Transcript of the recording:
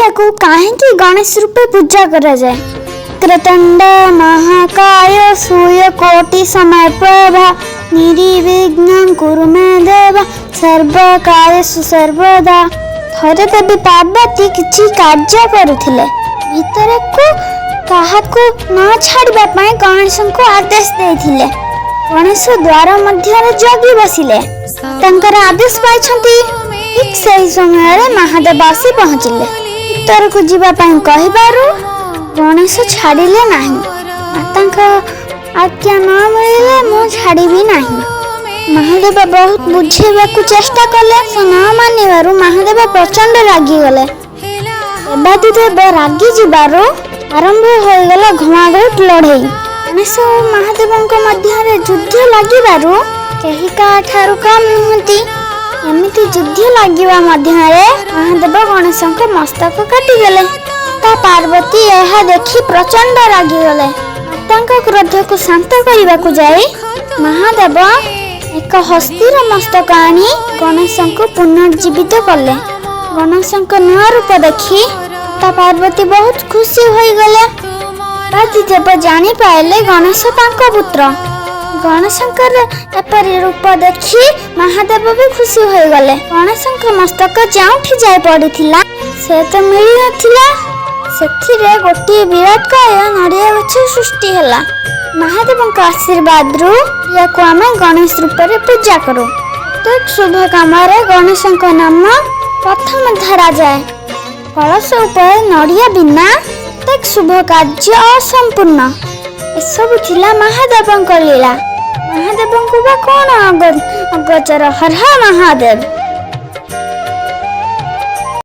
को काहेकि गणेश रूपे पूजा करा जाए। क्रतुंड महाकाय सूर्यकोटि समप्रभा निर्विघ्नं कुरु मे देव सर्वकार्येषु सर्वदा। थरे देवी पार्वती किछि कार्य करुथिले भितर को काहाकू न छाड़िबा पई गणेश को आदेश देथिले। गणेश द्वार मध्य जगी बसिले तंकर आदेश पाइछंती। ठीक सही समय रे महादेव आसी पहुँचिले। उत्तर को जीवा पई कहिबारु गणेश छाड़िले नाही। माता आज्ञा न मिले मु छाड़िबी नाही। महादेव बहुत बुझेबा को चेष्टा कले से न मानिबारु महादेव प्रचंड रागी गले। देवादिदेव रागी जिबारु आरंभ हो गला घमाघट लड़ाई। गणेश और महादेव मध्य युद्ध लगिबारु केही काठारु कम नुहंती। एमिति युद्ध लागिबा मध्य महादेव गणेश मस्तक काटिदेले। ता पार्वती यह देखि प्रचंड रागी गले। माता क्रोध को शांत करने को जाए महादेव एक हस्तीर मस्तक आनी गणेश को पुनर्जीवित कले। गणेश नुआ रूप देखी ता पार्वती बहुत खुशी हो गले। देव जानी पाइले गणेश तांको पुत्र। गणेश एपरी रूप देखी महादेव भी खुशी हो गले। गणेश मस्तक जोठी जाए पड़ीथिला से तो मिल नथिला। सेथिरे गोटे विराट काय नड़िया गछ सृष्टि हैला। महादेव आशीर्वाद रु या को आम गणेश रूप रे पूजा करू। तो शुभ काम गणेश नाम प्रथम धरा जाए। कलश उपर नड़िया बिना तक शुभ कार्य असंपूर्ण। एसबू थिला महादेव लीला। महादेव को कौन अगोचर। हर हर महादेव।